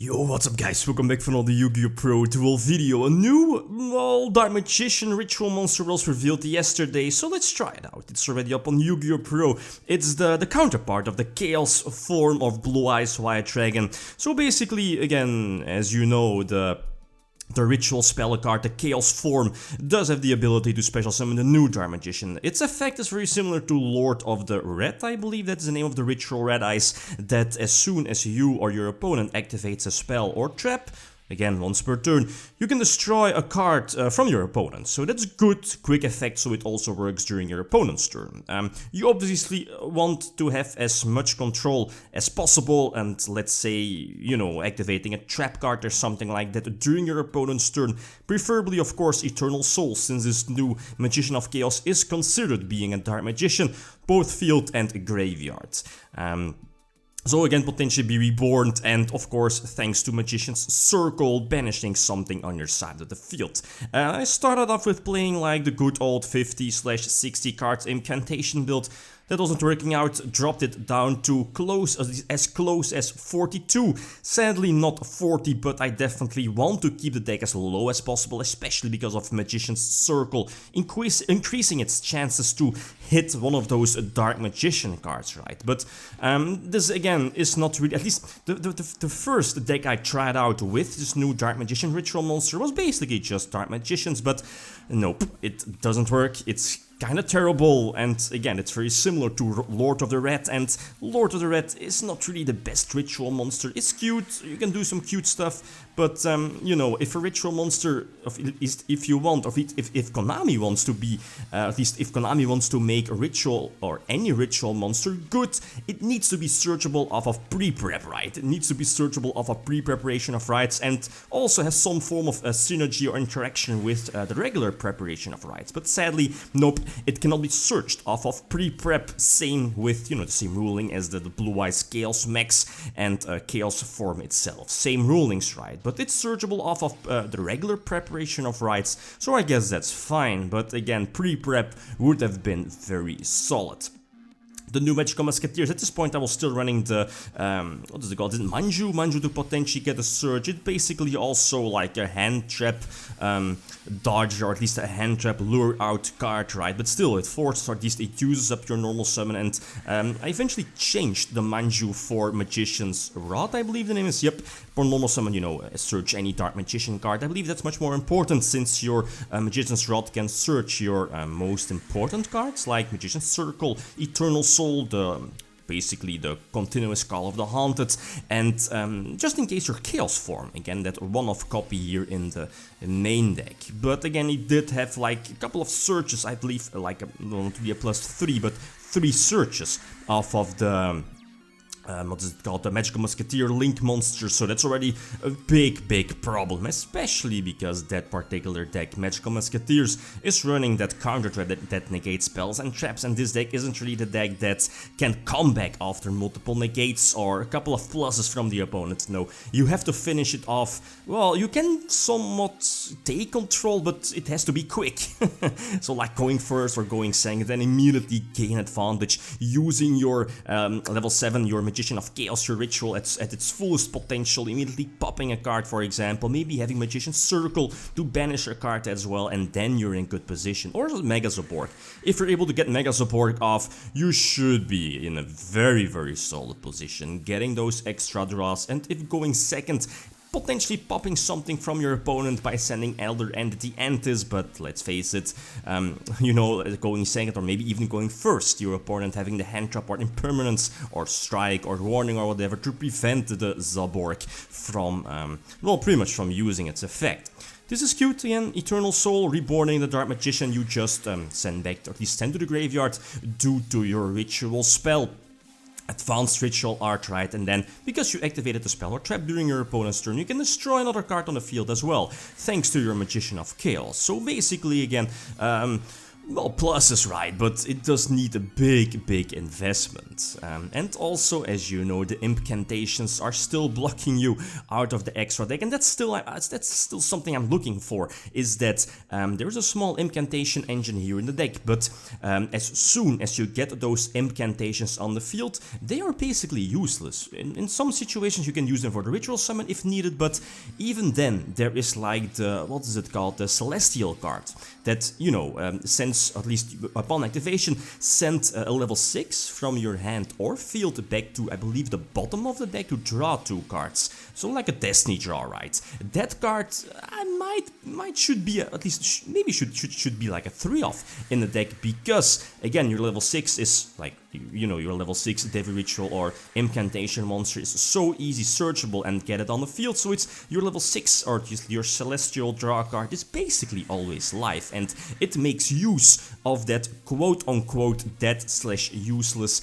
Yo, what's up guys, welcome back for another YgoPro duel video. A new, well, Dark Magician ritual monster was revealed yesterday, so let's try it out. It's already up on YgoPro. It's the counterpart of the Chaos form of Blue Eyes White Dragon. So basically, again, as you know, the ritual spell card, the Chaos form, does have the ability to special summon the new Dark Magician. Its effect is very similar to Lord of the Red, I believe that's the name of the ritual Red Eyes, that as soon as you or your opponent activates a spell or trap, again, once per turn, you can destroy a card from your opponent. So that's good, quick effect, so it also works during your opponent's turn. You obviously want to have as much control as possible and, let's say, you know, activating a trap card or something like that during your opponent's turn. Preferably, of course, Eternal Soul, since this new Magician of Chaos is considered being a Dark Magician, both field and graveyard. So again, potentially be reborn, and of course, thanks to Magician's Circle, banishing something on your side of the field. I started off with playing like the good old 50/60 card incantation build. That wasn't working out, dropped it down to as close as 42. Sadly not 40, but I definitely want to keep the deck as low as possible, especially because of Magician's Circle, increasing its chances to hit one of those Dark Magician cards, right? But this again is not really, at least the first deck I tried out with this new Dark Magician ritual monster was basically just Dark Magicians, but nope, it doesn't work. It's kinda terrible, and again, it's very similar to Lord of the Red, and Lord of the Red is not really the best ritual monster. It's cute, you can do some cute stuff, but you know, if a ritual monster, if Konami wants to be, at least if Konami wants to make a ritual or any ritual monster good, it needs to be searchable off of pre-prep, right? It needs to be searchable off of pre-preparation of rites, and also has some form of synergy or interaction with the regular preparation of rites. But sadly, nope. It cannot be searched off of pre-prep, same with, you know, the same ruling as the Blue Eyes Chaos Max and Chaos form itself. Same rulings, right? But it's searchable off of the regular preparation of rites, so I guess that's fine. But again, pre-prep would have been very solid. The new Magical Musketeers, at this point I was still running the, what is it called, Manju to potentially get a surge. It's basically also like a hand trap dodge, or at least a hand trap lure out card, right? But still, it forces, or at least it uses up your normal summon, and I eventually changed the Manju for Magician's Rod, I believe the name is, yep. For normal summon, you know, search any Dark Magician card. I believe that's much more important, since your Magician's Rod can search your most important cards, like Magician's Circle, Eternal Soul, basically the continuous Call of the Haunted, and just in case your Chaos form, again that one-off copy here in the main deck. But again, it did have like a couple of searches, I believe, like not to be a +3, but 3 searches off of the what is it called, the Magical Musketeer Link monster, so that's already a big problem, especially because that particular deck, Magical Musketeers, is running that counter trap that negates spells and traps, and this deck isn't really the deck that can come back after multiple negates or a couple of pluses from the opponent. No, you have to finish it off. Well, you can somewhat take control, but it has to be quick. So like going first or going second, then immediately gain advantage using your level 7, your Magician of Chaos, your ritual at its fullest potential, immediately popping a card, for example, maybe having Magician's Circle to banish a card as well, and then you're in good position. Or Mega Zaborg. If you're able to get Mega Zaborg off, you should be in a very solid position, getting those extra draws, and if going second, potentially popping something from your opponent by sending Elder Entity Antis, but let's face it, you know, going second or maybe even going first, your opponent having the hand trap or impermanence or strike or warning or whatever to prevent the Zaborg from, well, pretty much from using its effect. This is cute, again, Eternal Soul, reborning the Dark Magician, you just send back, or at least send to the graveyard due to your ritual spell. Advanced Ritual Art, right, and then, because you activated the spell or trap during your opponent's turn, you can destroy another card on the field as well, thanks to your Magician of Chaos. So basically, again, Well, plus is right, but it does need a big investment. And also, as you know, the incantations are still blocking you out of the extra deck, and that's still something I'm looking for, is that there's a small incantation engine here in the deck, but as soon as you get those incantations on the field, they are basically useless. In some situations you can use them for the ritual summon if needed, but even then there is like the, what is it called, the celestial card that, you know, sends, at least upon activation, send a level 6 from your hand or field back to, I believe, the bottom of the deck to draw 2 cards. So like a destiny draw, right? That card should be at least maybe should be like a 3-off in the deck, because again your level 6 is like, you know, your level 6 Devil Ritual or Incantation monster is so easy searchable and get it on the field, so it's your level 6 or just your Celestial draw card is basically always live, and it makes use of that quote-unquote dead/useless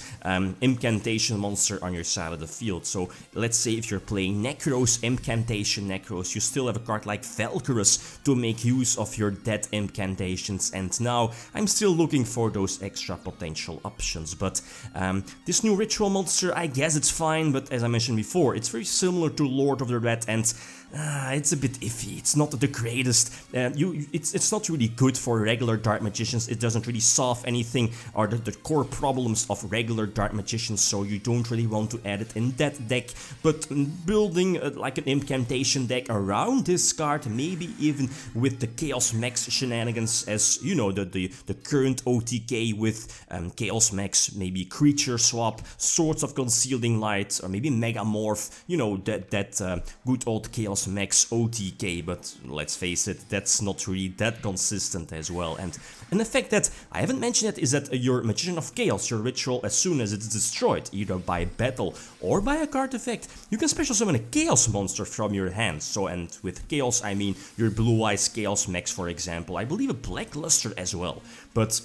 Incantation monster on your side of the field. So let's say if you're playing Necros, Incantation Necros, you still have a card like Valkyrus to make use of your dead Incantations, and now I'm still looking for those extra potential options. But this new ritual monster, I guess it's fine, but as I mentioned before, it's very similar to Lord of the Red, and it's a bit iffy. It's not the greatest. It's not really good for regular Dark Magicians. It doesn't really solve anything or the core problems of regular Dark Magicians, so you don't really want to add it in that deck. But building like an incantation deck around this card, maybe even with the Chaos Max shenanigans, as you know, the current OTK with Chaos Max, maybe creature swap, Swords of Concealing Light, or maybe Megamorph, you know, that good old Chaos Max OTK, but let's face it, that's not really that consistent as well. And the fact that I haven't mentioned it is that your Magician of Chaos, your ritual, as soon as it's destroyed, either by battle or by a card effect, you can special summon a Chaos monster from your hand. So, and with Chaos I mean your Blue Eyes Chaos Max, for example. I believe a Black Luster as well, but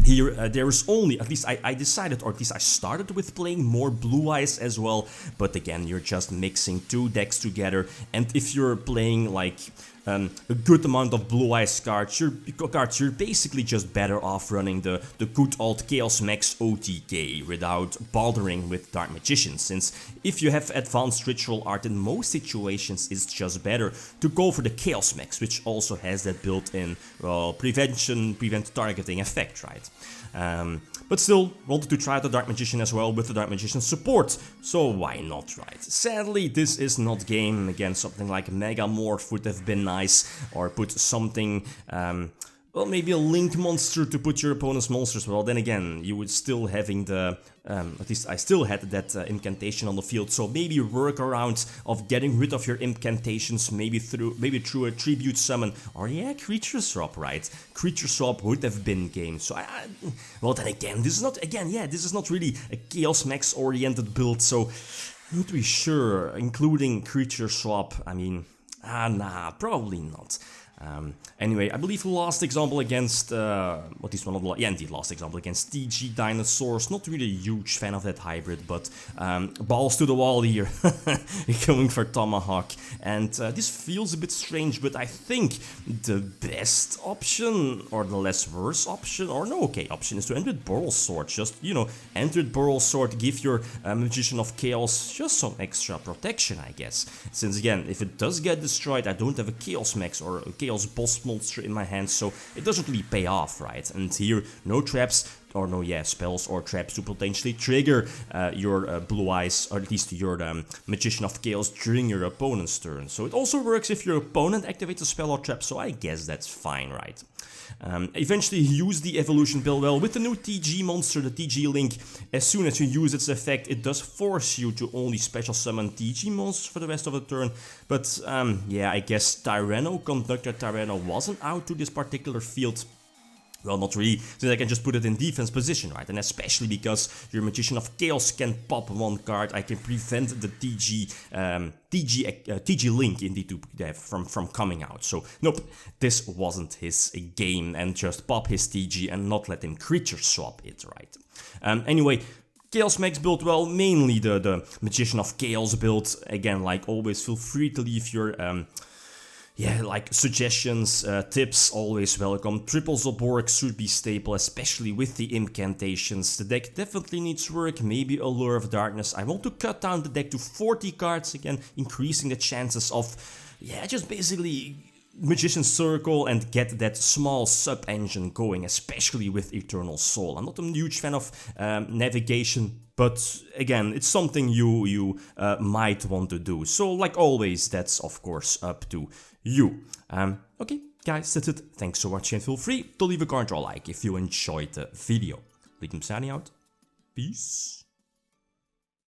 here, there is only, at least I decided, or at least I started with playing more Blue Eyes as well, but again, you're just mixing 2 decks together, and if you're playing like a good amount of Blue Eyes cards, you're basically just better off running the good old Chaos Max OTK without bothering with Dark Magicians, since if you have advanced ritual art, in most situations it's just better to go for the Chaos Max, which also has that built-in, well, prevent targeting effect, right? But still, wanted to try the Dark Magician as well with the Dark Magician support, so why not, right? Sadly, this is not game. Again, something like Megamorph would have been nice, or put something, well, maybe a Link monster to put your opponent's monsters. Well, then again, you would still having the, at least I still had that incantation on the field, so maybe workaround of getting rid of your incantations, maybe through a tribute summon, or yeah, creature swap, right? Creature swap would have been game. So well, then again, this is not really a Chaos Max oriented build, so I'm not really sure, including creature swap. I mean, nah, probably not. Anyway, I believe last example against, what is one of the, yeah, indeed, last example against TG Dinosaurs. Not really a huge fan of that hybrid, but balls to the wall here, going for Tomahawk. And this feels a bit strange, but I think the best option, or the less worse option, or no okay option, is to end with Burl Sword. Just, you know, enter with Burl Sword, give your Magician of Chaos just some extra protection, I guess. Since again, if it does get destroyed, I don't have a Chaos Max or a Chaos Boss monster in my hand, so it doesn't really pay off, right? And here, no traps, or no, yeah, spells or traps to potentially trigger your Blue Eyes, or at least your Magician of Chaos during your opponent's turn. So it also works if your opponent activates a spell or trap, so I guess that's fine, right? Eventually use the evolution build. Well, with the new TG monster, the TG Link, as soon as you use its effect, it does force you to only special summon TG monsters for the rest of the turn. But yeah, I guess Conductor Tyranno wasn't out to this particular field. Well, not really, since I can just put it in defense position, right? And especially because your Magician of Chaos can pop one card, I can prevent the TG Link indeed from coming out. So, nope, this wasn't his game, and just pop his TG and not let him creature swap it, right? Anyway, Chaos Max build, well, mainly the Magician of Chaos build. Again, like always, feel free to leave your yeah, like suggestions, tips, always welcome. Triples of Borg should be staple, especially with the incantations. The deck definitely needs work, maybe a Lure of Darkness. I want to cut down the deck to 40 cards again, increasing the chances of, yeah, just basically Magician's Circle and get that small sub-engine going, especially with Eternal Soul. I'm not a huge fan of navigation, but again, it's something you might want to do. So like always, that's of course up to you. Okay, guys, that's it. Thanks for watching and feel free to leave a comment or a like if you enjoyed the video. Lithium signing out. Peace.